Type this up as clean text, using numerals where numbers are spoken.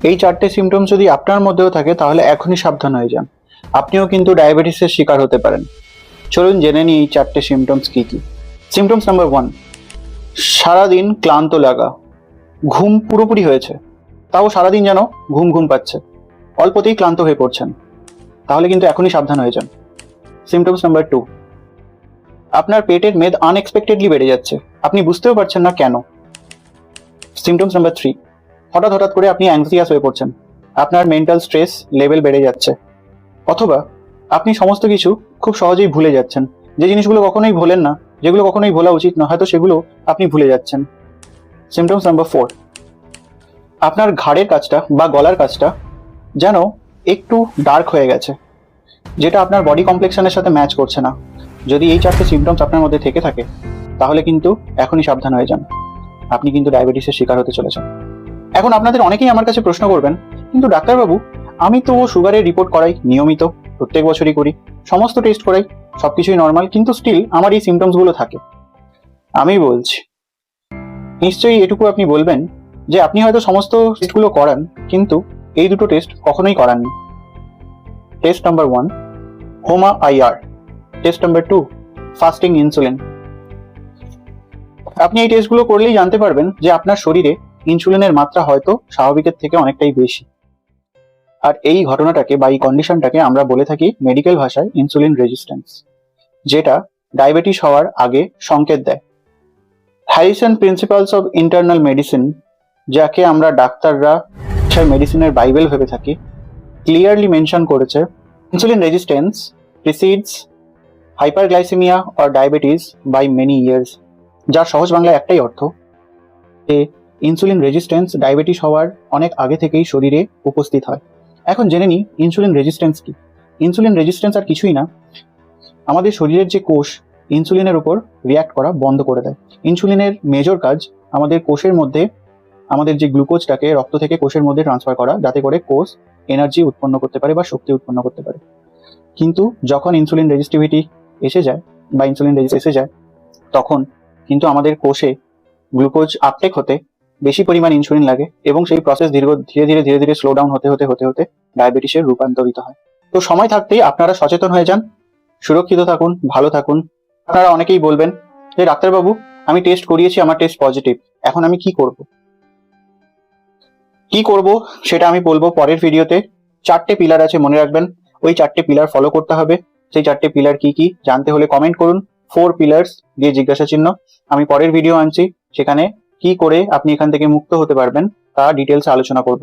এই চারটে সিমটমস যদি আপনার মধ্যেও থাকে তাহলে এখনই সাবধান হয়ে যান, আপনিও কিন্তু ডায়াবেটিসের শিকার হতে পারেন। চলুন জেনে নিই এই চারটে সিমটমস কি কি। সিমটমস নাম্বার 1, সারাদিন ক্লান্ত লাগা, ঘুম পুরোপুরি হয়েছে তাও সারাদিন যেন ঘুম ঘুম পাচ্ছে, অল্পতেই ক্লান্ত হয়ে পড়ছেন, তাহলে কিন্তু এখনই সাবধান হয়ে যান। সিমটমস নাম্বার 2, আপনার পেটের মেদ আনএক্সপেক্টেডলি বেড়ে যাচ্ছে, আপনি বুঝতেও পারছেন না কেন। সিমটমস নাম্বার 3, হঠাৎ হঠাৎ করে আপনি অ্যাংজিয়াস হয়ে পড়ছেন, আপনার মেন্টাল স্ট্রেস লেভেল বেড়ে যাচ্ছে, অথবা আপনি সমস্ত কিছু খুব সহজেই ভুলে যাচ্ছেন, যে জিনিসগুলো কখনোই ভোলেন না, যেগুলো কখনোই ভোলা উচিত না, হয়তো সেগুলো আপনি ভুলে যাচ্ছেন। সিমটমস নাম্বার 4, আপনার ঘাড়ের কাছটা বা গলার কাছটা যেন একটু ডার্ক হয়ে গেছে, যেটা আপনার বডি কমপ্লেক্সনের সাথে ম্যাচ করছে না। যদি এই চারটে সিমটমস আপনার মধ্যে থেকে থাকে তাহলে কিন্তু এখনই সাবধান হয়ে যান, আপনি কিন্তু ডায়াবেটিসের শিকার হতে চলেছেন। এখন আপনাদের অনেকেই আমার কাছে প্রশ্ন করবেন, কিন্তু ডাক্তারবাবু আমি তো সুগারের রিপোর্ট করাই নিয়মিত, প্রত্যেক বছরই করি, সমস্ত টেস্ট করাই, সবকিছুই নর্মাল, কিন্তু স্টিল আমার এই সিমটমসগুলো থাকে। আমি বলছি, নিশ্চয়ই এটুকু আপনি বলবেন যে আপনি হয়তো সমস্ত টেস্টগুলো করান, কিন্তু এই দুটো টেস্ট কখনোই করাননি। Test number 1, HOMA IR. Test number 2, fasting insulin. আপনি এই টেস্টগুলো করলেই জানতে পারবেন যে আপনার শরীরে ইনসুলিনের মাত্রা হয়তো স্বাভাবিকের থেকে অনেকটাই বেশি। আর এই ঘটনাটাকে বা এই কন্ডিশনটাকে আমরা বলে থাকি মেডিকেল ভাষায় ইনসুলিন রেজিস্ট্যান্স, যেটা ডায়াবেটিস হওয়ার আগে সংকেত দেয়। Harrison principles of internal medicine, যাকে আমরা ডাক্তাররা মেডিসিনের বাইবেল ভেবে থাকি, ক্লিয়ারলি মেনশন করেছে insulin resistance precedes hyperglycaemia or diabetes by many years, যার সহজ বাংলায় একটাই অর্থ যে ইনসুলিন রেজিস্ট্যান্স ডায়াবেটিস হওয়ার অনেক আগে থেকেই শরীরে উপস্থিত হয়। এখন জেনে নিই ইনসুলিন রেজিস্ট্যান্স কি। ইনসুলিন রেজিস্ট্যান্স আর কিছুই না, আমাদের শরীরের যে কোষ ইনসুলিনের উপর রিয়াক্ট করা বন্ধ করে দেয়। ইনসুলিনের মেজর কাজ আমাদের কোষের মধ্যে আমাদের যে গ্লুকোজটাকে রক্ত থেকে কোষের মধ্যে ট্রান্সফার করা, যাতে করে কোষ এনার্জি উৎপন্ন করতে পারে বা শক্তি উৎপন্ন করতে পারে। কিন্তু যখন ইনসুলিন রেজিস্টিভিটি এসে যায় বা ইনসুলিন রেজিস্ট এসে যায়, তখন কিন্তু আমাদের কোষে গ্লুকোজ আপটেক হতে বেশি পরিমাণ ইনসুলিন লাগে এবং সেই প্রসেস ধীরে ধীরে স্লো ডাউন হতে হতে ডায়াবেটিসের রূপান্তরিত হয়। তো সময় থাকতেই আপনারা সচেতন হয়ে যান, সুরক্ষিত থাকুন, ভালো থাকুন। আপনারা অনেকেই বলবেন যে ডাক্তারবাবু আমি টেস্ট করিয়েছি, আমার টেস্ট পজিটিভ, এখন আমি কি করব সেটা আমি বলবো পরের ভিডিওতে। 4টে পিলার আছে, মনে রাখবেন, ওই 4টে পিলার ফলো করতে হবে। সেই 4টে পিলার কি কি জানতে হলে কমেন্ট করুন 4 পিলার্স দিয়ে জিজ্ঞাসা চিহ্ন। আমি পরের ভিডিও আনছি, সেখানে কি করে আপনি এখান থেকে মুক্ত হতে পারবেন তা ডিটেলসে আলোচনা করব।